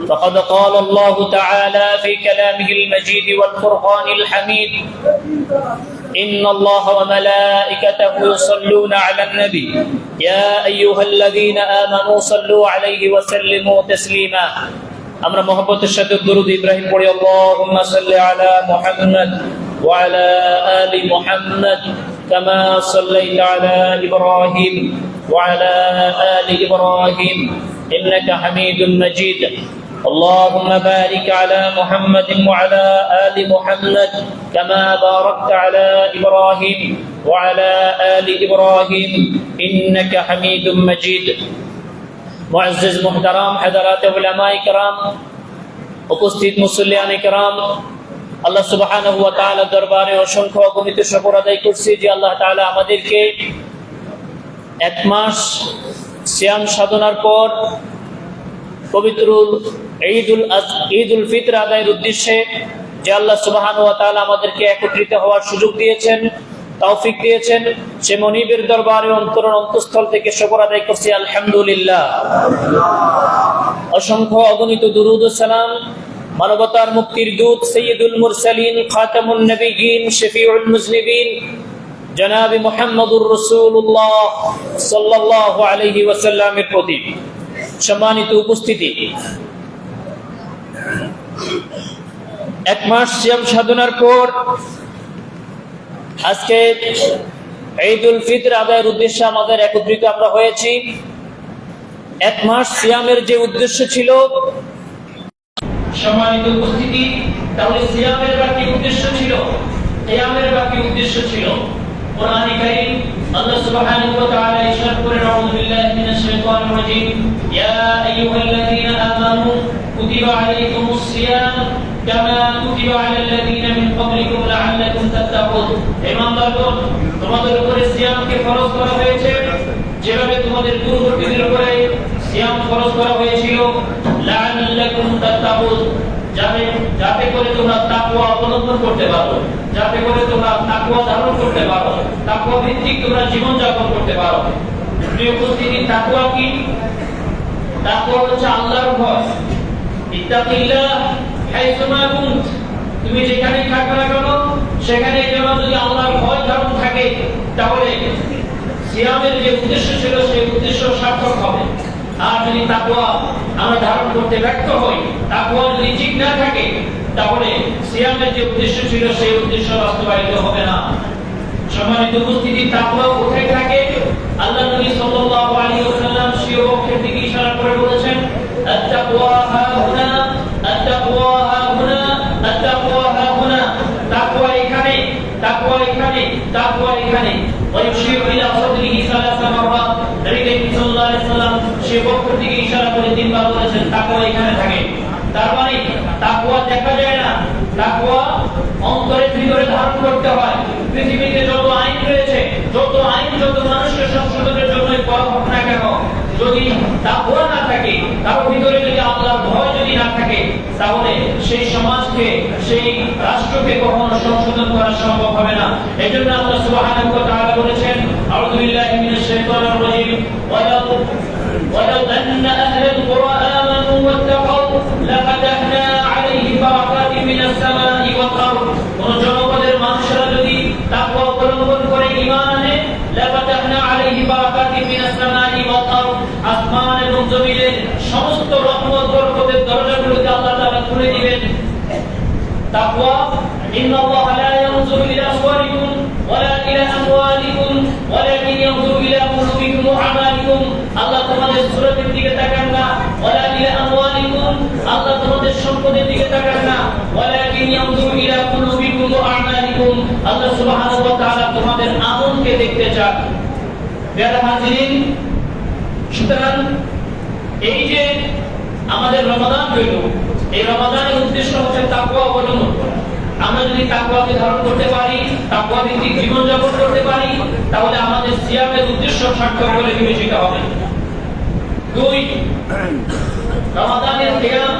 فقد قال الله تعالى في كلامه المجيد والفرقان الحميد إن الله وملائكته يصلون على النبي يا أيها الذين آمنوا صلوا عليه وسلموا تسليما আমরা মহব্বতের সাথে দরুদ ইব্রাহিম পড়ি আল্লাহুম্মা সাল্লি আলা মুহাম্মাদ ওয়া আলা আলি মুহাম্মাদ কামা সাল্লাইতা আলা ইব্রাহিম ওয়া আলা আলি ইব্রাহিম ইন্নাকা হামিদুম মাজিদ اللهم بارك على محمد وعلى آل محمد كما باركت على إبراهيم وعلى آل إبراهيم إنك حميد مجيد معزز محترم حضرات علماء کرام উপস্থিত মুসল্লিয়ান کرام আল্লাহ সুবহানাহু ওয়া তাআলা দরবারে অসংখ্য অগণিত শুকর আদায় করছি যে আল্লাহ তাআলা আমাদেরকে এক মাস সিয়াম সাধনার পর পবিত্র ঈদুল ফিতর আদায়ের উদ্দেশ্যে যে আল্লাহ সুবহানাহু ওয়া তাআলা আমাদেরকে একত্রিত হওয়ার সুযোগ দিয়েছেন, তৌফিক দিয়েছেন, সে মনিবের দরবারে অন্তঃস্থল থেকে শুকর আদায় করছি আলহামদুলিল্লাহ। অসংখ্য অগণিত দুরূদ ও সালাম মানবতার মুক্তির দূত সাইয়্যিদুল মুরসালিন খাতামুন নবিয়্যিন শফিউল মুজনিবিন জনাব মুহাম্মদুর রাসূলুল্লাহ সাল্লাল্লাহু আলাইহি ওয়াসাল্লামের প্রতি। সম্মানিত উপস্থিতি, এক মাস সিয়াম সাধনার পর আজকে ঈদুল ফিতর আদায়ের উদ্দেশ্যে আমাদের একত্রিত আমরা হয়েছি। এক মাস সিয়ামের যে উদ্দেশ্য ছিল, সম্মানিত উপস্থিতি, তাহলে সিয়ামের বাকি উদ্দেশ্য ছিল, কিয়ামের বাকি উদ্দেশ্য ছিল। কোরআনে কারীম আল্লাহ সুবহানাহু ওয়া তাআলা ইরশাদ করেন, আউযু বিল্লাহি মিনাশ শাইতানির রাজীম, ইয়া আইয়ুহাল্লাযীনা আমানু কুতিবা আলাইকুমুস সিয়াম কামা কুতিবা আলাল্লাযীনা মিন ক্বাবলিকুম লাআল্লাকুম তাত্তাকুন। ঈমানদারগণ, তোমাদের উপরে সিয়ামকে ফরজ করা হয়েছে যেভাবে তোমাদের পূর্ববর্তীদের উপরে সিয়াম ফরজ করা হয়েছিল, লাআল্লাকুম তাত্তাকুন, যাতে করে তোমরা তাকওয়া অবলম্বন করতে পারো, যাতে করে তোমরা তাকওয়া ধারণ করতে পারো, তাকওয়া ভিত্তিক তোমরা জীবন যাপন করতে পারো। প্রিয় উপস্থিতি, তাকওয়া কি? তাকওয়া হচ্ছে আল্লাহর ভয়। ইত্তাকিল্লাহ হাইসুমা কুনত, তুমি যেখানে থাকো না কেন সেখানে যেন যদি আল্লাহর ভয় ধারণ থাকে, তাহলে সিয়ামের যে উদ্দেশ্য ছিল সেই উদ্দেশ্য সার্থক হবে। আর যদি তাকওয়া আমরা ধারণ করতে ব্যর্থ হই, তাকওয়া যদি ঠিক না থাকে, তাহলে সিয়ামের যে উদ্দেশ্য ছিল সেই উদ্দেশ্য বাস্তবায়িত হবে না। সম্মানিত উপস্থিতি, তাকওয়া কোথায় থাকে? আল্লাহ নবী সাল্লাল্লাহু আলাইহি ওয়াসাল্লাম স্বীয় পক্ষের দিকে ইশারা করে বলেছেন, আত-তাকওয়া হাহুনা, আত-তাকওয়া হাহুনা, আত-তাকওয়া হাহুনা। তাকওয়া এখানে, তাকওয়া এখানে, তাকওয়া এখানে। ওয়ায়ুশিরু ইলা সাদরিহি সালাসা মাররাত, নবী করিম সাল্লাল্লাহু আলাইহি ওয়াসাল্লাম স্বীয় পক্ষের দিকে ইশারা করে তিনবার বলেছেন তাকওয়া এখানে থাকে। তার মানে তাকওয়া দেখা যায় না, তাকওয়া অন্তরের ভিতরে ধারণ করতে হয়। পৃথিবীতে যত আইন রয়েছে, যত আইন যত মানুষকে সংশোধনের জন্য করা হোক না কেন, যদি তাকওয়া না থাকে, তার ভিতরে যদি আল্লাহর ভয় যদি না থাকে, তাহলে সেই সমাজকে, সেই রাষ্ট্রকে কখনো সংশোধন করা সম্ভব হবে না। এজন্য আল্লাহ সুবহানাহু ওয়া তাআলা বলেছেন, আউযু বিল্লাহি মিনাশ শাইতানির রাজীম, ওয়ালাউ আন্না আহলাল কুরআ আমানু ওয়াত্তাকাউ লাফাতাহনা আলাইহিম বারাকাতিন মিনাস সামাই ওয়াল আরদ। কোন জনপদের মানুষরা যদি তাকওয়া অবলম্বন করে ঈমান আনে, লাফাতাহনা আলাইহিম বারাকাতিন মিনাস সামাই ওয়াল আরদ, আসমান এবং জমিনের সমস্ত রহমত বরকতের দরজাগুলোকে আল্লাহ তাআলা খুলে দিবেন। তাকওয়া, ইন্নাল্লাহা লা ইয়ানজুরু ইলা সুওয়ারিকুম ওয়ালা ইলা আমওয়ালিকুম ওয়ালাকিন ইয়ানজুরু ইলা কুলুবিকুম ওয়া আমালিকুম। আল্লাহ তোমাদের সূরতের দিকে তাকান না, ওয়ালা ইলা আমওয়ালিকুম, আল্লাহ তোমাদের সম্পদের দিকে তাকান না, ওয়ালাকিন ইয়ানজুরু ইলা কুলুবিকুম ওয়া আমালিকুম, আল্লাহ সুবহানাহু ওয়া তাআলা তোমাদের আমলকে দেখতে চান। প্রিয় হাজিরিন, সুতরাং এই যে আমাদের রমাদান হইল, এই রমাদানের উদ্দেশ্য হচ্ছে তাকওয়া অবলম্বন করা। আমরা যদি তাকওয়াকে ধারণ করতে পারি, তাকওয়া ভিত্তিক জীবন যাপন করতে পারি, তাহলে আমাদের সিয়ামের উদ্দেশ্য সার্থক বলে বিবেচিত হবে। 2, রমাদানের কিয়াম।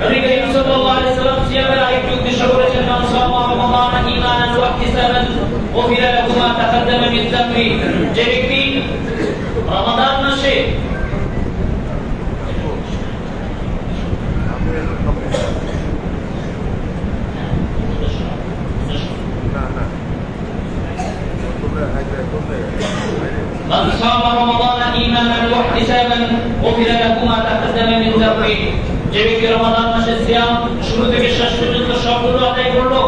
নবী করিম সাল্লাল্লাহু আলাইহি ওয়াসাল্লাম সিয়ামের আরেকটি উদ্দেশ্য করেছেন, মান সামা রমাদানা ঈমানান ওয়া ইহতিসাবান গুফিরা লাহু মা তাকাদ্দামা মিন যামবি। যে ব্যক্তি রমাদান মাসে করবে। যে ব্যক্তি রমাদান মাসের সিয়াম শুরু থেকে শেষ পর্যন্ত সবগুলো আদায় করলো,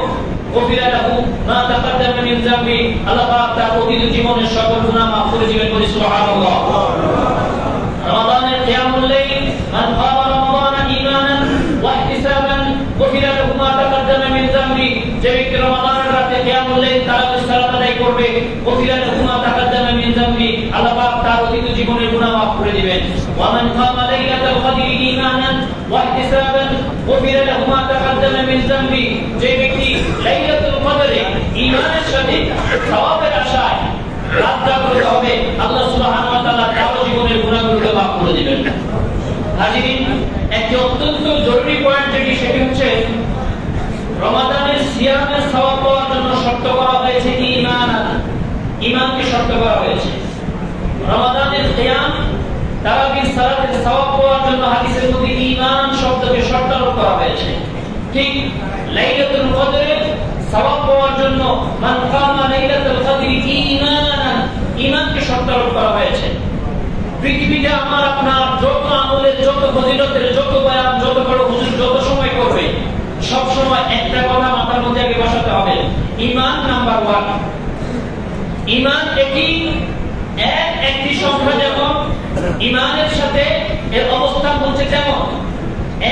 গফিরা লাহু মা তাকাদ্দামা মিন যামবি, আল্লাহ পাক তার অতীত জীবনের সকল গুনাহ মাফ করে দিবেন। বলি সুবহানাল্লাহ। রমাদানের কিয়ামুল লাইল, মান কামা রমাদান ঈমানান ওয়া ইহতিসাবান গফিরা লাহু মা তাকাদ্দামা মিন যামবি। যে ব্যক্তি রমাদানের রাতে কিয়ামুল লাইল তারাবির সালাত আদায় করবে, গফিরা লাহু মা তাকাদ্দামা মিন যামবি, আল্লাহ পাক তার অতীত জীবনের গুনাহ মাফ করে দিবেন। ওয়া মান কামা লাইলাতাল কদরি ঈমানান ওয়া ইহতিসাবান গফিরা লাহু মা তাকাদ্দামা মিন যামবি। যে ব্যক্তি লাইলাতুল কদরে ঈমানের সাথে সওয়াবের আশায় রাত জাগতে হবে, আল্লাহ সুবহানাহু ওয়া তাআলা তার জীবনের গুনাহগুলোকে মাফ করে দিবেন। হাজিরিন, একটি অত্যন্ত জরুরি পয়েন্ট যেটি সেটি হচ্ছে রমাদানের সিয়ামের সওয়াব পাওয়ার জন্য শর্ত করা হয়েছে ঈমান। ঈমানকে শর্ত করা হয়েছে। রমাদানের কিয়াম তারাবির সালাতের সওয়াব পাওয়ার জন্য হাদিসের মধ্যে ঈমান শব্দকে শর্ত করা হয়েছে। ঠিক লাইলাতুল কদরের সওয়াব পাওয়ার জন্য মান কামা লাইলাতুল কদরি ঈমানান, ঈমানকে শর্ত করা হয়েছে। পৃথিবীতে আমার আপনার যত আমলের, যত ফজিলতের, যত বয়ান, যত বড় হুজুর যত সময় করবে, সব সময় একটা কথা মাথার মধ্যে আগে বসাতে হবে, ঈমান নাম্বার 1। ঈমান একটি সংখ্যা যেমন ঈমানের সাথে এর অবস্থান বলছে যেমন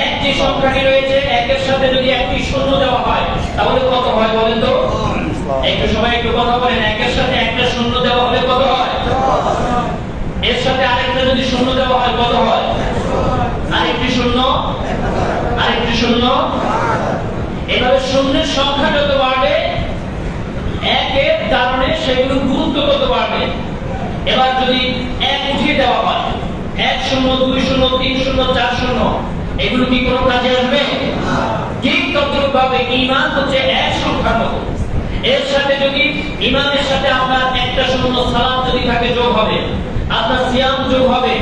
এক যে সংখ্যাটি রয়েছে, একের সাথে যদি একটি শূন্য দেওয়া হয় তাহলে কত হয় বলেন তো? একটু সবাই একটু কথা বলেন। একের সাথে একটা শূন্য দেওয়া হলে কত হয়? এর সাথে আরেকটা যদি শূন্য দেওয়া হয় কত হয়? আরেকটি শূন্য, আরেকটি শূন্য। এভাবে শূন্যের সংখ্যা যত বাড়বে, একের কারণে সেগুলোর গুরুত্ব তত বাড়বে। এবার যদি এক উঠিয়ে দেওয়া হয়, 1 শূন্য 2 শূন্য 3 শূন্য 4 শূন্য, এগুলো কি কোনো কাজে আসবে? ঠিক তদ্রূপভাবে ঈমান হচ্ছে এক সংখ্যার মতো। এর সাথে যদি ঈমানের সাথে আপনার একটা শূন্য সালাত যদি থাকে যোগ হবে, আপনার সিয়াম যোগ হবে,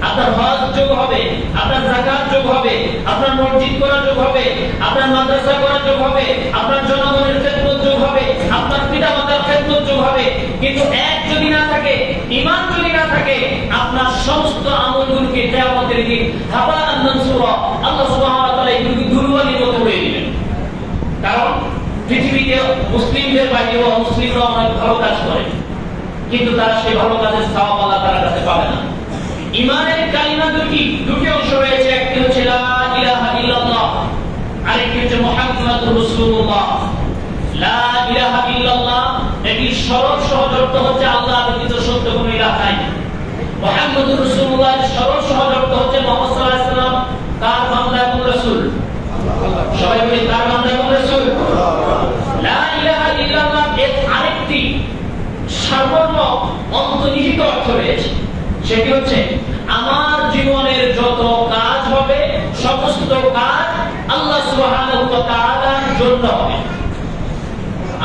আপনার হজ যোগ হবে, আপনার যাকাত যোগ হবে, আপনার মসজিদ করা যোগ হবে, আপনার মাদ্রাসা করা যোগ হবে, আপনার জনগণের খেদমত যোগ হবে, আপনার পিতামাতার খেদমত যোগ হবে। কিন্তু এক যদি না থাকে, ঈমান যদি না থাকে, আপনার সমস্ত আমলগুলোকে কিয়ামতের দিন হাবাআন মানসুরা, আল্লাহ সুবহানাহু ওয়া তাআলা এগুলোকে ধুলোবালির মতো উড়িয়ে দিবেন। কারণ পৃথিবীতে মুসলিমদের বাইরেও মুসলিমরা অনেক ভালো কাজ করে, কিন্তু তারা সেই ভালো কাজের সওয়াব আল্লাহ তাআলার কাছে পাবে না। ঈমানের কালিমা দুটি অংশ রয়েছে। একটি হচ্ছে লা ইলাহা ইল্লাল্লাহ, আরেকটি হচ্ছে মুহাম্মাদুর রাসূলুল্লাহ। লা ইলাহা ইল্লাল্লাহ এটি সরল সহজ অর্থ হচ্ছে আল্লাহ ব্যতীত সত্য কোনো ইলাহ নাই। মুহাম্মাদুর রাসূলুল্লাহ সরল সহজ অর্থ হচ্ছে মুহাম্মদ সাল্লাল্লাহু আলাইহি ওয়াসাল্লাম তার বান্দা এবং রাসূল। সবাই বলি তার বান্দা এবং রাসূল। লা ইলাহা ইল্লাল্লাহ এর আরেকটি সার্বর্ণ অন্তর্নিহিত অর্থ রয়েছে, সেটি হচ্ছে আমার জীবনের যত কাজ হবে সমস্ত কাজ আল্লাহ সুবহানাহু ওয়া তাআলার জন্য হবে।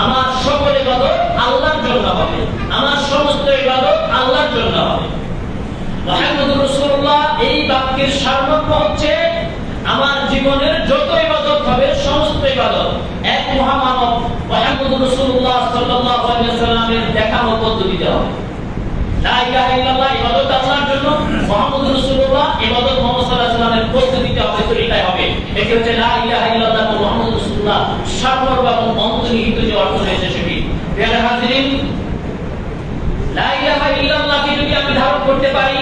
আমার সকল ইবাদত আল্লাহর জন্য হবে, আমার সমস্ত ইবাদত আল্লাহর জন্য হবে। মুহাম্মদুর রাসূলুল্লাহ এই বাক্যের সার্বর্ণ হচ্ছে আমার জীবনের যত ইবাদত হবে সমস্ত ইবাদত এক মহামানব মুহাম্মদুর রাসূলুল্লাহ সাল্লাল্লাহু আলাইহি ওয়াসাল্লামের দেখানো পদ্ধতিতে হবে। লা ইলাহা ইল্লাল্লাহ ইবাদত আল্লাহর জন্য, মুহাম্মদুর রাসূলুল্লাহ ইবাদত মুহাম্মদ সাল্লাল্লাহু আলাইহি ওয়াসাল্লামের পদ্ধতিতে হবে। তো এটাই হবে, এটি হচ্ছে লা ইলাহা ইল্লাল্লাহ ও মুহাম্মদুর রাসূলুল্লাহ সার্বর্ণ এবং অন্তর্নিহিত যে অর্থ রয়েছে সেটি। প্রিয় হাজিরিন, লা ইলাহা ইল্লাল্লাহকে যদি আমি ধারণ করতে পারি,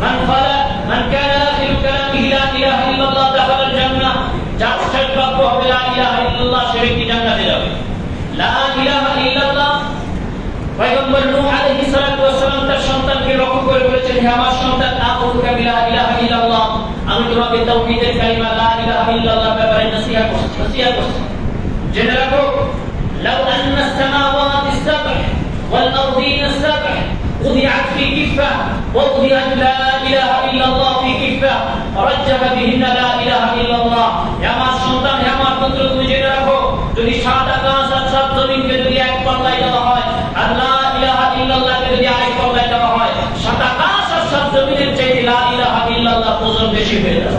মান কানা আখিরু কালামিহি লা ইলাহা ইল্লাল্লাহ দাখালাল জান্নাহ, যার শেষ বাক্য হবে লা ইলাহা ইল্লাল্লাহ, সে ব্যক্তি জান্নাতে যাবে। লা ইলাহা ইল্লাল্লাহ পয়গম্বর নূহ আলাইহিস সালাতু ওয়াস সালাম তার সন্তানকে লক্ষ্য করে বলেছেন, হে আমার সন্তান, আকুলুকা বিলা ইলাহা ইল্লাল্লাহ, আমি তোমাকে তাওহীদের কালিমা লা ইলাহা ইল্লাল্লাহ ব্যাপারে নসিহত করছি। জেনে রাখো, লাউ আন্না সামাওয়াতি সাবহ ওয়াল আরদিনা সাবহ উদিআত ফি কিফা ওয়া উদিআত লা ইলাহা ইল্লাল্লাহ ফি কিফা রাজ্জাহা বিহিন্না লা ইলাহা ইল্লাল্লাহ। হে আমার সন্তান, হে আমার পুত্র, তুমি জেনে রাখো, যদি সাত আকাশ আর সাত জমিনকে যদি এক পাল্লায় দেওয়া হয়, আর লা ইলাহা ইল্লাল্লাহকে যদি আরেক পাল্লায় দেওয়া হয়, সাত আকাশ আর সাত জমিনের চাইতে লা ইলাহা ইল্লাল্লাহ ওজন বেশি হয়ে যাবে।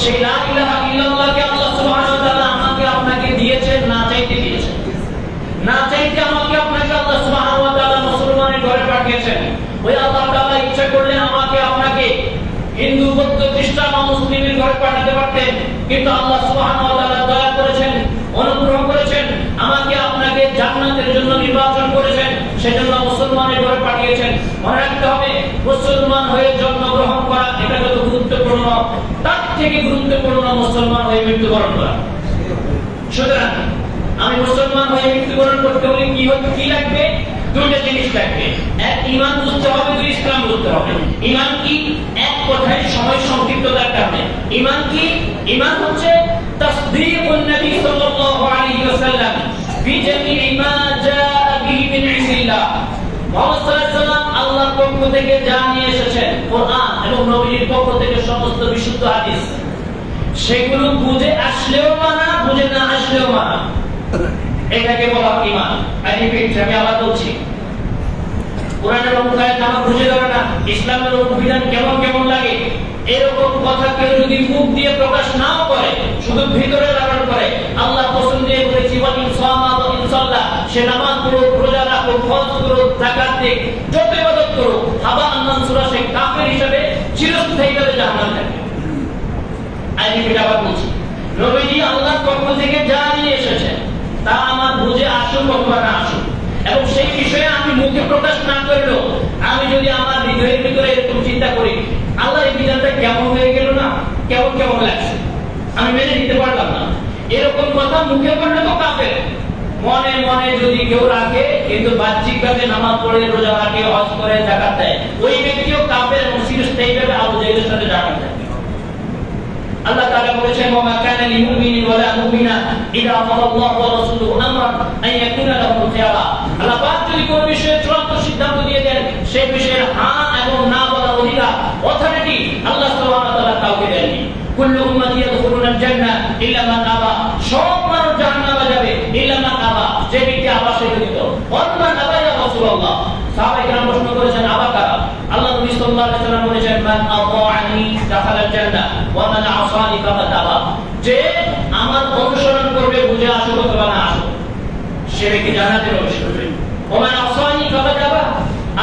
সেই লা ইলাহা ইল্লাল্লাহকে আল্লাহ সুবহানাহু ওয়া তাআলা আমাকে আপনাকে দিয়েছেন, না চাইতে দিয়েছেন। না চাইতে আমাকে আপনাকে আল্লাহ সুবহানাহু ওয়া তাআলা মুসলমানের ঘরে পাঠিয়েছেন। ওই আল্লাহ তাআলা ইচ্ছা করলে আমাকে আপনাকে হিন্দু, বৌদ্ধ, খ্রিস্টান, পাঠাতে পারতেন, কিন্তু আল্লাহ সুবহানাহু ওয়া তাআলা দয়া করেছেন, অনুগ্রহ করেছেন, আমাকে আপনাকে জান্নাতের জন্য নির্বাচন করেছেন, সেজন্য মুসলমানের ঘরে পাঠিয়েছেন। মনে রাখতে হবে, মুসলমান হয়ে জন্মগ্রহণ করা এটা যত গুরুত্বপূর্ণ, তার থেকে গুরুত্বপূর্ণ মুসলমান হয়ে মৃত্যুবরণ করা। সুতরাং আমি মুসলমান হয়ে মৃত্যুবরণ করতে হলে কি লাগবে? দুইটা জিনিস লাগবে। এক, ঈমান বুঝতে হবে, দুই, ইসলাম বুঝতে হবে। ঈমান কি? এক কথায় সময় সংক্ষিপ্ততার কারণে ঈমান কি? ঈমান হচ্ছে তাসদীকুন নবী সাল্লাল্লাহু আলাইহি ওয়াসাল্লাম বিজামিই মা জাআ বিহি মিন ইনদিল্লাহ। মুহাম্মদ সাল্লাল্লাহু আলাইহি ওয়াসাল্লাম আল্লাহর পক্ষ থেকে যা নিয়ে এসেছেন, কোরআন এবং নবীর পক্ষ থেকে সমস্ত বিশুদ্ধ হাদিস, সেগুলো বুঝে আসলেও মানা, বুঝে না আসলেও মানা, এটাকে বলা হয় ঈমান। আমি আবার বলছি, কোরআনের অনুযায়ী আমরা বুঝে যাবে না, ইসলামের বিধান কেমন কেমন লাগে, এরকম কথা কেউ যদি মুখ দিয়ে প্রকাশ নাও করে, শুধু ভিতরে ধারণ করে, আল্লাহ পছন্দ দিয়ে বলেছি ওয়া ইনসামা ওয়া ইনসাল্লাহ, সে নামাজ পড়ো, রোজা রাখো, হজ করো, যাকাত দিক, যত ইবাদত করো, হাবা মানসুরা, সে কাফের হিসেবে চিরস্থায়ীভাবে জাহান্নামে থাকবে। আমি আবার বলছি, নবীজি আল্লাহর পক্ষ থেকে যা নিয়ে এসেছেন তা আমার বুঝে আসুক অথবা না আসুক, এবং সেই বিষয়ে আমি মুখে প্রকাশ না করলেও আমি যদি আমার হৃদয়ের ভিতরে এরকম চিন্তা করি, আল্লাহর এই বিধানটা কেমন হয়ে গেল না, কেমন কেমন লাগছে, আমি মেনে নিতে পারলাম না, এরকম কথা মুখে বললে তো কাফের। মনে মনে যদি কেউ রাখে কিন্তু বাহ্যিকভাবে নামাজ পড়ে, রোজা রাখে, হজ করে, যাকাত দেয়, ওই ব্যক্তিও কাফের এবং চিরস্থায়ীভাবে আবু জাহেলের সাথে জাহান্নামে যাবে। আল্লাহ তাআলা বলেছেন, ওয়া মা কানা লিল মুমিনিন ওয়া লা মুমিনা ইযা কাদাল্লাহু ওয়া রাসূলুহু আমরান আন ইয়াকুনা লাহুমুল খিয়ারা। আল্লাহ পাক যদি কোন বিষয়ে চূড়ান্ত সিদ্ধান্ত দিয়ে দেন, সেই বিষয়ে হ্যাঁ এবং না বলার অধিকার, অথরিটি আল্লাহ সুবহানাহু ওয়া তাআলা কাউকে দেননি। কুল্লু উম্মতি ইয়াদখুলুনাল জান্নাহ ইল্লা মান আবা, সব মানুষ জাহান্নামে যাবে, ইল্লা মান আবা, যে ব্যক্তি আবাসে ব্যতীত। ওয়ামান আবা ইয়া রাসূলুল্লাহ, সাহাবায়ে কেরাম প্রশ্ন করেছেন, আবা কারা? আল্লাহ নবী সাল্লাল্লাহু আলাইহি ওয়াসাল্লাম বলেছেন, মান আতাআনি দাখালাল জান্নাহ ওয়া মান আসানি ফাকাদ আবা, যে আমার অনুসরণ করবে, বুঝে আসুক অথবা না আসুক, সে ব্যক্তি জান্নাতে প্রবেশ করবে। ওয়া মান আসানি ফাকাদ আবা,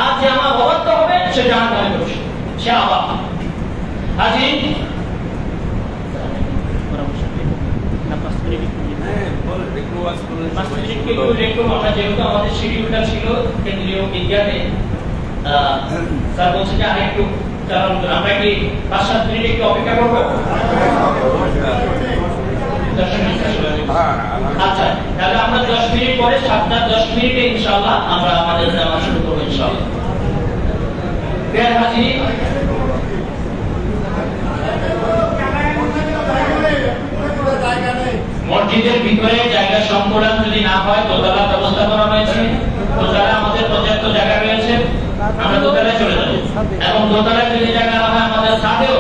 আর যে আমার অবাধ্য হবে সে জাহান্নামে প্রবেশ করবে, সে আবা। আজি আমাদের শিডিউলটা ছিল কেন্দ্রীয় বিজ্ঞানে, স্যার বলছে যে আরেকটু আমরা কি 5-7 মিনিট একটু অপেক্ষা করবো? আচ্ছা, তাহলে আমরা 10 মিনিট পরে 7:10 মিনিটে ইনশাআল্লাহ আমরা আমাদের নামাজ শুরু করবো ইনশাআল্লাহ। হাজির, মসজিদের ভিতরে জায়গা সংকুলান যদি না হয়, দোতলা ব্যবস্থা করা হয়েছে, দোতলা আমাদের পর্যাপ্ত জায়গা রয়েছে, আমরা দোতলায় চলে যাবো, এবং দোতলায় যদি জায়গা না হয় আমাদের ছাদেও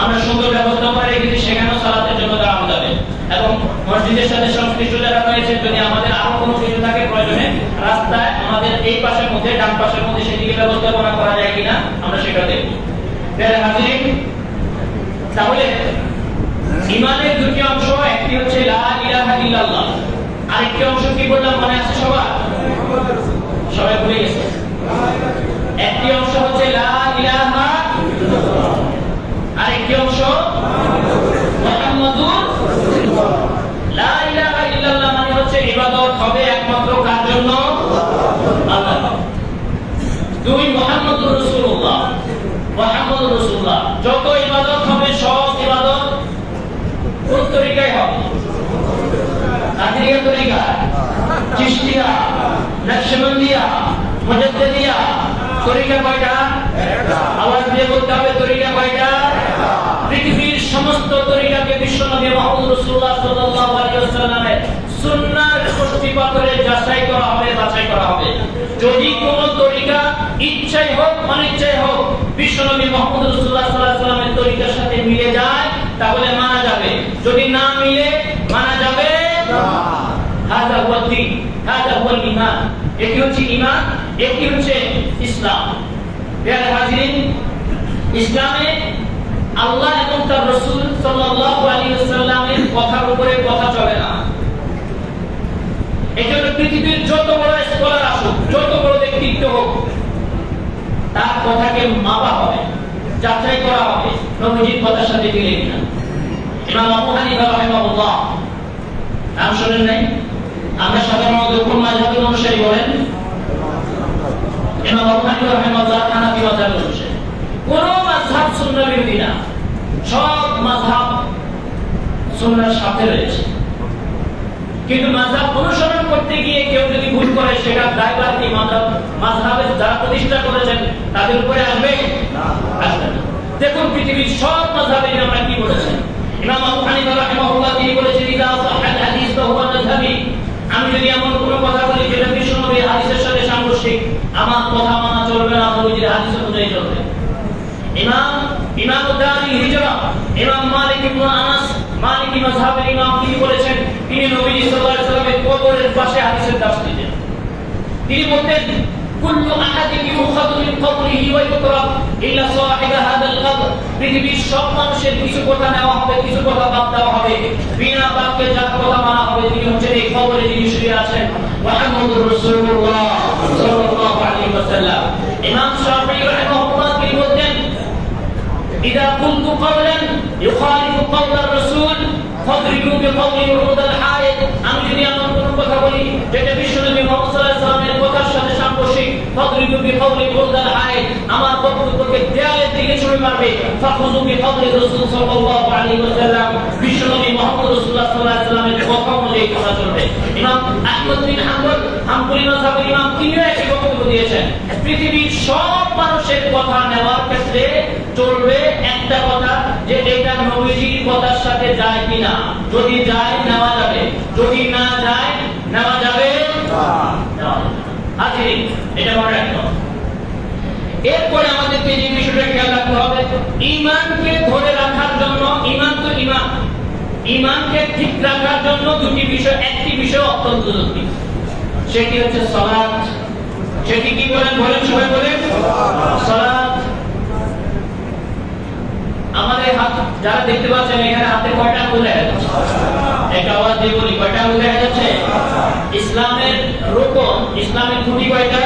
আমরা সুন্দর ব্যবস্থা করে রেখেছি, সেখানেও সালাতের জন্য দাঁড়ানো যাবে। এবং মসজিদের সাথে সংশ্লিষ্ট যারা রয়েছে, যদি আমাদের আরো কোনো কিছু থাকে প্রয়োজনে, রাস্তায় আমাদের এই পাশের মধ্যে, ডান পাশের মধ্যে সেদিকে ব্যবস্থাপনা করা যায় কিনা আমরা সেটা দেখব। তাহলে ঈমানের দুটি অংশ, একটি হচ্ছে লা ইলাহা ইল্লাল্লাহ, আরেকটি অংশ কি বললাম মনে আছে সবার? সবাই ভুলে গেছে? একটি অংশ হচ্ছে লা ইলাহা ইল্লাল্লাহ, আরেকটি অংশ মুহাম্মাদুর রাসূলুল্লাহ। লা ইলাহা ইল্লাল্লাহ মানে হচ্ছে ইবাদত হবে একমাত্র কার জন্য? আল্লাহ। দুই, মুহাম্মাদুর রাসূলুল্লাহ, মুহাম্মাদুর রাসূলুল্লাহ, যত ইবাদত হবে সব ইবাদত কোন তরিকায় হবে? কাদেরিয়া তরিকা, চিশতিয়া, নকশবন্দিয়া, মুজাদ্দিদিয়া, তরিকা কয়টা? আওয়াজ দিয়ে বলতে হবে, তরিকা কয়টা? পৃথিবীর সমস্ত তরিকাকে বিশ্বনবী মুহাম্মদ রাসূলুল্লাহ সাল্লাল্লাহু আলাইহি ওয়াসাল্লামের সুন্নাহর কষ্টিপাথরে যাচাই করা হবে, বাছাই করা হবে। যদি কোন তরিকা ইচ্ছাই হোক অনিচ্ছাই হোক বিশ্বনবী মুহাম্মদ রাসূলুল্লাহ সাল্লাল্লাহু আলাইহি ওয়াসাল্লামের তরিকার সাথে মিলে যায়, তাহলে মানা যাবে, যদি না মিলে মানা যাবে না। হাযা হুয়া দ্বীন, হাযা হুয়াল ঈমান, এটি হচ্ছে ঈমান, এটি হচ্ছে ইসলাম। প্রিয় হাজিরিন, ইসলামে আল্লাহ এবং তার রাসূল সাল্লাল্লাহু আলাইহি ওয়াসাল্লামের কথার উপরে কথা চলে না। এজন্য পৃথিবীর যত বড় স্কলার আসুক, যত বড় ব্যক্তিত্ব হোক, তার কথাকে মাপা হবে, যাচাই করা হবে নবীজির কথার সাথে মিলে কিনা। ইমাম আবু হানিফা রাহিমাহুল্লাহ, নাম শুনেন নাই? আমরা সাধারণত কোন মাযহাবের অনুসারী বলেন? ইমাম আবু হানিফা রাহিমাহুল্লাহ হানাফি মাযহাবের অনুসারী। কোন মাযহাব সুন্নাহ বিরোধী না, সব মাযহাব সুন্নাহর সাথে রয়েছে। কিন্তু মাযহাব অনুসরণ করতে গিয়ে কেউ যদি ভুল করে, সেটা দায়ভার কি মাযহাবের যারা প্রতিষ্ঠা করেছেন তাদের উপরে আসবে না? আসবে না। দেখুন পৃথিবীর সব মাযহাবে আমরা কি বলেছেন? ইমাম আবু হানিফা রাহিমাহুল্লাহ তিনি বলেছেন, ইযা সাহাল হাদিস ফাহুয়া মাযহাবি। আমি যদি এমন কোনো কথা বলি যেটা বিশ্বনবীর হাদিসের সাথে সাংঘর্ষিক, আমার কথা মানা চলবে না, নবীর হাদিস অনুযায়ী চলবে। ইমাম দারুল হিজরা ইমাম মালিক ইবনে আনাস মালিকি মাযহাবের ইমাম, তিনি বলেছেন, তিনি নবী সাল্লাল্লাহু আলাইহি ওয়াসাল্লামের কবরের পাশে হাদিসের দাস দিতেন। তিনি বলতেন, কুল্লু আহাদিন ইউখাযু মিন কবরিহি ওয়া ইউতরাক ইল্লা সাহিবা হাদাল কবর। পৃথিবীর সব মানুষের কিছু কথা নেওয়া হবে, কিছু কথা বাদ দেওয়া হবে, বিনা বাক্যে যার কথা মানা হবে তিনি হচ্ছেন এই কবরে যিনি শুয়ে আছেন, মুহাম্মদুর রাসূলুল্লাহ সাল্লাল্লাহু আলাইহি ওয়াসাল্লাম। ইমাম শাফিঈ রাহিমাহুল্লাহ তিনি বলতেন, ইযা কুনতু কওলান ইউখালিফু কওলার রাসূল ফাদরিবু বিকওলি উরুদাল হায়াত। আমি যদি এমন কোনো কথা বলি যেটা বিশ্বনবী মুহাম্মদ সাল্লাল্লাহু আলাইহি ওয়াসাল্লামের কথার সাথে সাংঘর্ষিক, ফাদরিবু বিকওলি উরুদাল হায়াত, আমার বক্তব্যকে দেয়ালের দিকে ছুঁড়ে মারবে। ফাখুযু বিকওলি রাসূল সাল্লাল্লাহু আলাইহি ওয়াসাল্লাম, বিশ্বনবী মুহাম্মদ রাসূলুল্লাহ সাল্লাল্লাহু আলাইহি ওয়াসাল্লামের কথা অনুযায়ী কথা চলবে। ইমাম আহমদ বিন হাম্বল হাম্বলি মাযহাবের ইমাম, তিনিও একই বক্তব্য দিয়েছেন, পৃথিবীর সব মানুষের কথা নেওয়ার ক্ষেত্রে চলবে একটা কথা, যে এটা নবীজির কথার সাথে যায় কিনা। যদি যায় নেওয়া যাবে, যদি না যায় নেওয়া যাবে না। আজকে এটা মনে রাখতে হবে। এরপরে আমাদেরকে যে বিষয়টা খেয়াল রাখতে হবে, ঈমানকে ধরে রাখার জন্য, ঈমান তো ঈমান, ঈমানকে ঠিক রাখার জন্য দুটি বিষয়, একটি বিষয় অত্যন্ত জরুরি, সেটি হচ্ছে সালাত। সেটি কি বলেন সবাই বলেন? সালাত। আমাদের হাত যারা দেখতে পাচ্ছেন এখানে, হাতে কয়টা আঙ্গুল দেখা যাচ্ছে? একটা আওয়াজ দিয়ে বলি, কয়টা আঙ্গুল দেখা যাচ্ছে? ইসলামের রুকন, ইসলামের খুঁটি কয়টা?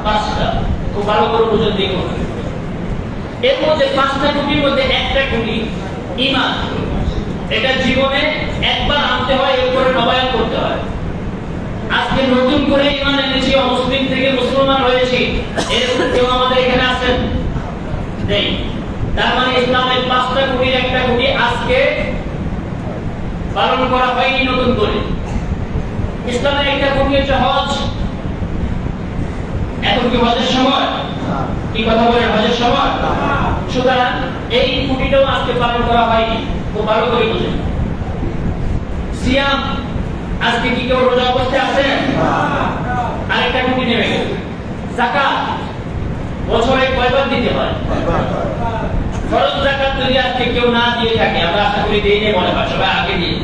5টা। খুব ভালো করে বুঝে দেখুন, এর মধ্যে 5টা খুঁটির মধ্যে একটা খুঁটি ঈমান। এটা জীবনে একবার আনতে হয়, এরপরে নবায়ন করতে হয়। আজকে নতুন করে ঈমান এনেছি, অমুসলিম থেকে মুসলমান হয়েছি, এরকম কেউ আমাদের এখানে আছেন? নেই। তার মানে ইসলামের 5টা খুঁটির একটা খুঁটি আজকে পালন করা হয়নি নতুন করে। ইসলামের একটা খুঁটি হচ্ছে হজ। এখন কি হজের সময়? কি কথা বলেন, হজের সময়? সুতরাং এই খুঁটিটাও আজকে পালন করা হয়নি, খুব ভালো করে বুঝুন। সিয়াম, আজকে কি কেউ রোজা অবস্থায় আছেন? আরেকটা খুঁটি নেমে গেল। যাকাত, বছরে কয়বার দিতে হয়? ফরজ যাকাত যদি আজকে কেউ না দিয়ে থাকে, আমরা আশা করি দেই না, মনে হয় সবাই আগে দিয়ে,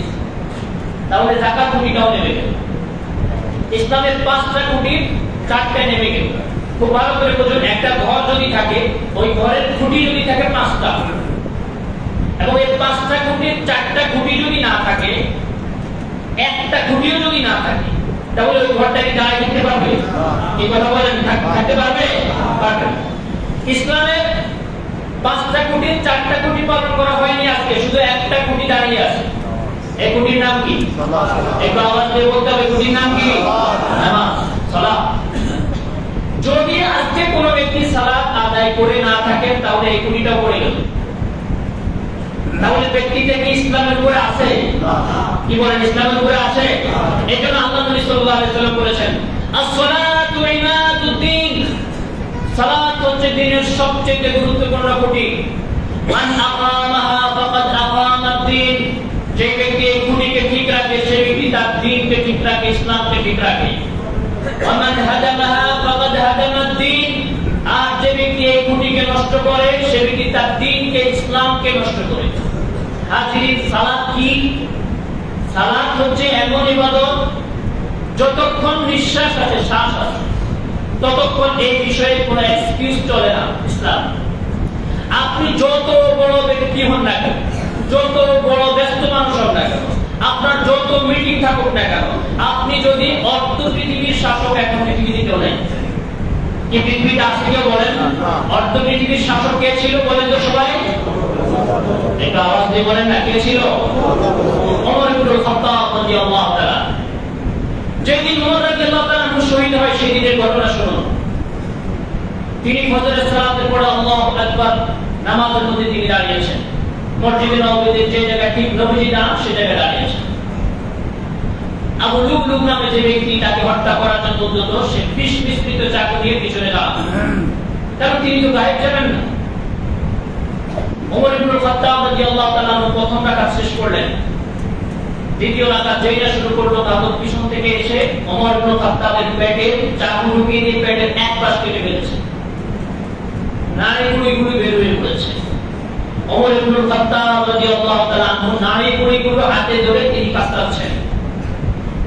তাহলে যাকাত খুঁটিটাও নেমে গেল। ইসলামের 5টা খুঁটির 4টা নেমে গেল। খুব ভালো করে বুঝুন, একটা ঘর যদি থাকে, ওই ঘরের খুঁটি যদি থাকে 5টা, এবং এই 5টা খুঁটির 4টা খুঁটি যদি না থাকে, একটা খুঁটিও যদি না থাকে, তাহলে ওই ঘরটা কি দাঁড়ায় থাকতে পারবে? কি কথা বলেন, থাকতে পারবে? পারবে। ইসলামের 5টা খুঁটির 4টা খুঁটি পালন করা হয়নি, আজকে শুধু একটা খুঁটি দাঁড়িয়ে আছে। এই খুঁটির নাম কি? একটু আওয়াজ দিয়ে বলতে হবে, খুঁটির নাম কি? নামাজ, সালাত। যদি আজকে কোনো ব্যক্তি সালাত আদায় করে না থাকে, তাহলে এই খুঁটিটা পড়ে গেল। তাহলে ব্যক্তিটা কি ইসলামের উপরে আছে? কি বলেন, ইসলামের উপরে আছে? এজন্য আল্লাহ নবী সাল্লাল্লাহু আলাইহি ওয়াসাল্লাম বলেছেন, আস-সালাতু ইমাদুদ্দিন। সালাত হচ্ছে দ্বীনের সবচেয়ে গুরুত্বপূর্ণ খুঁটি। মান আকামাহা ফাকাদ আকামাদ-দ্বীন। যে ব্যক্তি এই খুঁটিকে ঠিক রাখে, সে ব্যক্তি তার দ্বীনকে ঠিক রাখে, ইসলামকে ঠিক রাখে। ওয়া মান হাদামাহা ফাকাদ হাদামাদ-দ্বীন। আর যে ব্যক্তি এই খুঁটিকে নষ্ট করে, সে ব্যক্তি তার দ্বীনকে, ইসলামকে নষ্ট করে। হাজিরিন, সালাত কি? সালাত হচ্ছে এমন ইবাদত, যতক্ষণ নিঃশ্বাস আছে, শ্বাস আছে, ততক্ষণ এই বিষয়ে কোনো এক্সকিউজ চলে না ইসলাম। আপনি যত বড় ব্যক্তি হন না কেন, যত বড় ব্যস্ত মানুষ হন না কেন, আপনার যত মিটিং থাকুক না কেন, আপনি যদি অর্ধ পৃথিবীর শাসক, এখন পৃথিবীতে কেউ নেই। কি পৃথিবীতে আছে কেউ বলেন? অর্ধ পৃথিবীর শাসক কে ছিল বলেন তো সবাই? এটা আওয়াজ সহজে বলেন না, কে ছিল? ওমর ইবনুল খাত্তাব রাদিয়াল্লাহু তাআলা। যেদিন ওমর রাদিয়াল্লাহু তাআলা শহীদ হয় সেই দিনের ঘটনা শুনুন। তিনি ফজরের সালাতের পরে আল্লাহু আকবার নামাজের মধ্যে তিনি দাঁড়িয়েছেন। মসজিদে নববীতে যে জায়গায় ঠিক নবীজি না সে জায়গায় দাঁড়িয়েছেন। আবু লুবলুব নামে যে ব্যক্তি তাকে হত্যা করার জন্য উদ্যত, সে বিষ মিশ্রিত চাকু দিয়ে পিছনে দাঁড়ান, কারণ তিনি তো গায়েব যাবেন না। ওমর ইবনুল খাত্তাব রাদিয়াল্লাহু তাআলা প্রথম রাকাত শেষ করলেন। দ্বিতীয় রাকাত যেটা শুরু করলো তাদের পিছন থেকে এসে ওমর ইবনুল খাত্তাবের পেটে চাকু ঢুকিয়ে দিয়ে পেটের এক পাশ কেটে ফেলেছে। নাড়িগুলো বের হয়ে পড়েছে। ওমর ইবনুল খাত্তাব রাদিয়াল্লাহু তাআলা নাড়িগুলো হাতে ধরে তিনি কাঁদছেন।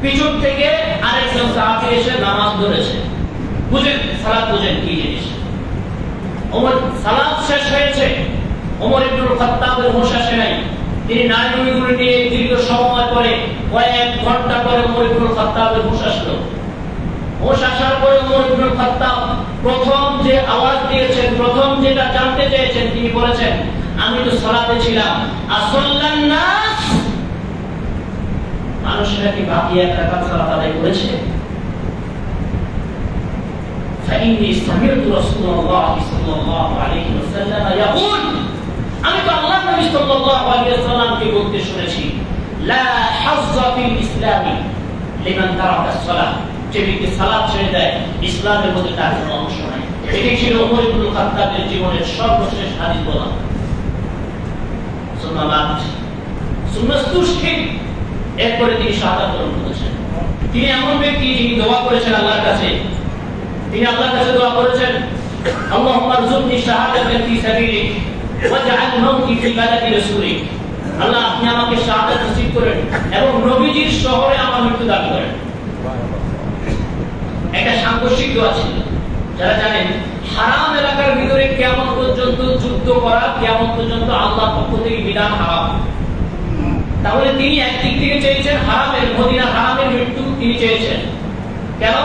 পিছন থেকে আরেকজন সাহাবী এসে নামাজ ধরেছে। বুঝেন সালাত, বুঝেন কি জিনিস। ওমর সালাত শেষ হয়েছে, ওমর ইবনুল খাত্তাবের হুঁশ আসে নাই। তিনি নাড়িগুলো নিয়ে দীর্ঘ সময় পরে কয়েক ঘন্টা পরে ওমর ইবনুল খাত্তাবের হুঁশ আসলো। হুঁশ আসার পরে ওমর ইবনুল খাত্তাব প্রথম যে আওয়াজ দিয়েছেন, প্রথম যেটা জানতে চেয়েছেন, তিনি বলেছেন, আমি তো সালাতে ছিলাম। আসাল্লান নাস, মানুষেরা কি বাকি এক রাকাত সালাত আদায় করেছে? فإني سمعت رسول الله صلى الله عليه وسلم يقول, আমি তো আল্লাহর নবী সাল্লাল্লাহু আলাইহি ওয়াসাল্লামকে বলতে শুনেছি, লা হাজ্জা ফিল ইসলামি লিমান তারাকা সালাত, যে ব্যক্তি সালাত ছেড়ে দেয় ইসলামের মধ্যে তার কোনো অংশ নাই। এটি ছিল ওমর ইবনুল খাত্তাবের জীবনের সর্বশেষ হাদিস বলা। এরপরে তিনি শাহাদাত বরণ করেছেন। তিনি এমন ব্যক্তি যিনি দোয়া করেছেন আল্লাহর কাছে, তিনি আল্লাহর কাছে দোয়া করেছেন, আল্লাহুম্মা রযুকনি শাহাদাতান ফি সাবিলিক ওয়াজআল মাউতি ফি বালাদি রাসূলিক, আল্লাহ আপনি আমাকে শাহাদাত নসিব করেন এবং নবীজির শহরে আমার মৃত্যু দান করেন। একটা সাংঘর্ষিক দোয়া ছিল। যারা জানেন হারাম এলাকার ভিতরে কিয়ামত পর্যন্ত যুদ্ধ করা, কিয়ামত পর্যন্ত আল্লাহর পক্ষ থেকে বিধান হারাম। তাহলে তিনি একদিক থেকে চেয়েছেন হারামের, মদিনা হারামের মৃত্যু তিনি চেয়েছেন। কেন?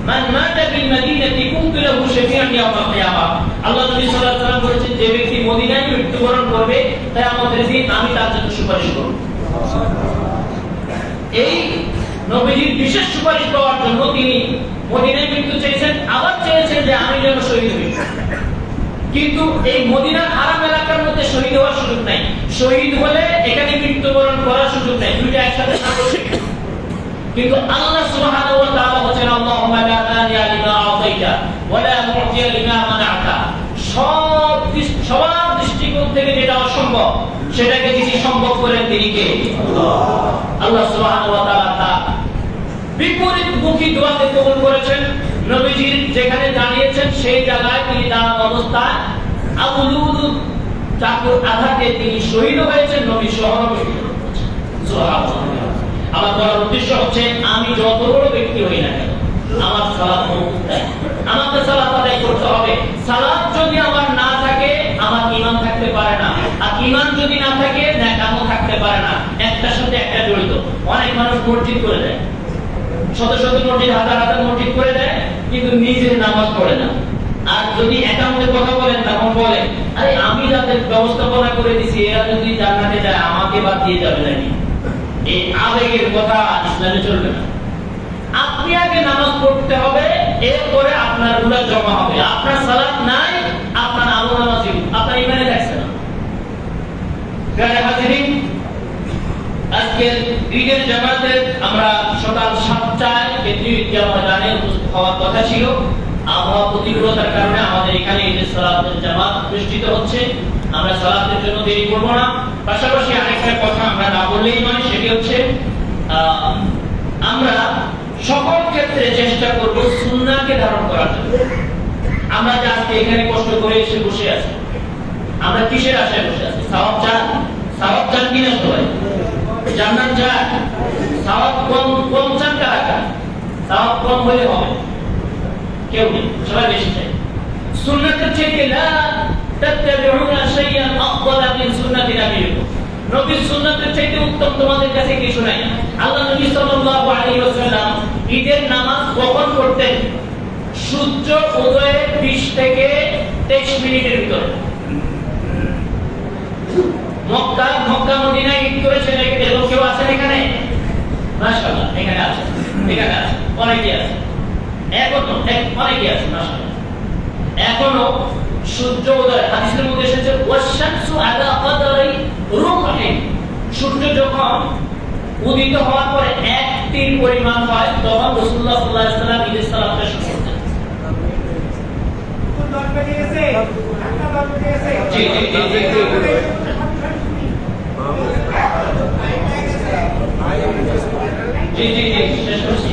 মান মাতা বিল মদিনাতি কুনতু লাহু শাফিআন ইয়াউমাল কিয়ামাহ, আল্লাহ নবী সাল্লাল্লাহু আলাইহি ওয়াসাল্লাম বলেছেন, যে ব্যক্তি মদিনায় মৃত্যুবরণ করবে কিয়ামতের দিন আমি তার জন্য সুপারিশ করব। এই নবীজির বিশেষ সুপারিশ পাওয়ার জন্য তিনি মদিনায় মৃত্যু চেয়েছেন, আবার চেয়েছেন যে আমি যেন শহীদ হই। কিন্তু এই মদিনার হারাম এলাকার মধ্যে শহীদ হওয়ার সুযোগ নাই। শহীদ হলে এখানে মৃত্যুবরণ করার সুযোগ নাই, দুইটা একসাথে সাংঘর্ষিক। কিন্তু আল্লাহ সুবহানাহু ওয়া তাআলা বলেন, আল্লাহুম্মা লা মানিআ লিমা আ'তাইতা ওয়া লা মু'তিয়া লিমা মানা'তা, সবার দৃষ্টিকোণ থেকে যেটা অসম্ভব সেটাকে যিনি সম্ভব করেন তিনি কে? আল্লাহ সুবহানাহু ওয়া তাআলা তা বিপরীতমুখী দোয়াকে কবুল করেছেন। নবীজি যেখানে দাঁড়িয়েছেন সেই জায়গায় তিনি দাঁড়ানো অবস্থায় আবু লুলুব চাকুর আঘাতে তিনি শহীদ হয়েছেন, নবী শহর শহীদ হয়েছেন। সুবহানাল্লাহ। আমার বলার উদ্দেশ্য হচ্ছে, আমি যত বড় ব্যক্তি হই না কেন, আমার সালাত মওকুফ নাই। আমাকে সালাত আদায় করতে হবে। সালাত যদি আমার না থাকে আমার ঈমান থাকতে পারে না, আর ঈমান যদি না থাকে নেক আমল থাকতে পারে না। একটার সাথে একটা জড়িত। অনেক মানুষ মসজিদ করে দেয়, শত শত মসজিদ, হাজার হাজার মসজিদ করে দেয়, কিন্তু নিজের নামাজ পড়ে না। আর যদি একান্তে কথা বলেন তখন বলে, আরে আমি যাদের ব্যবস্থাপনা করে দিছি এরা যদি জান্নাতে যায় আমাকে বাদ দিয়ে যাবে নাকি? এই আবেগের কথা ইসলামে চলবে না। আপনি আগে নামাজ পড়তে হবে, এরপরে আপনার গুনাহ জমা হবে। আপনার সালাত নাই, আপনার আমল নামাজ আপনার ঈমানে থাকছে না। প্রিয় হাজিরিন, আজকে ঈদের জামাতে আমরা সকাল 7টায় কেন্দ্রীয় ঈদগাহ ময়দানে উপস্থিত হওয়ার কথা ছিল। আবহাওয়া প্রতিকূলতার কারণে আমাদের এখানে ঈদের সালাতের জামাত অনুষ্ঠিত হচ্ছে। আমরা সালাতের জন্য দেরি করব না। পাশাপাশি আরেকটা কথা আমরা না বললেই নয়, সেটি হচ্ছে আমরা সকল ক্ষেত্রে চেষ্টা করব সুন্নাহকে ধারণ করার জন্য। আমরা যে আজকে এখানে কষ্ট করে এসে বসে আছি, আমরা কিসের আশায় বসে আছি? সওয়াব চান? সওয়াব চান কিনা সবাই? জান্নাত চান? সওয়াব কম চান কারা? সওয়াব কম হলে হবে? কেউ নেই, সবাই বেশি চাই। সুন্নাতের থেকে লা তাত্তাবিউনা শাইআন আফদালা মিন সুন্নাতি নবিয়িকুম, নবীর সুন্নাতের চাইতে উত্তম তোমাদের কাছে কিছু নাই। আল্লাহ নবী সাল্লাল্লাহু আলাইহি ওয়াসাল্লাম ঈদের নামাজ কখন পড়তেন? সূর্য উদয়ের 20 থেকে 23 মিনিটের ভিতরে। মক্কা এখানে আছে, অনেকে আছে, এখনো অনেকে আছে মাশাআল্লাহ। এখনো সূর্য উদয়, হাদিসের মধ্যে এসেছে ওয়াশামসু আলা কদরি রুমহি, সূর্য যখন উদিত হওয়ার পরে এক তীর পরিমাণ হয় তখন রাসূলুল্লাহ সাল্লাল্লাহু আলাইহি ওয়াসাল্লাম ঈদের সালাতটা শুরু করতেন। জি জি জি জি জি জি জি শেষ করছি।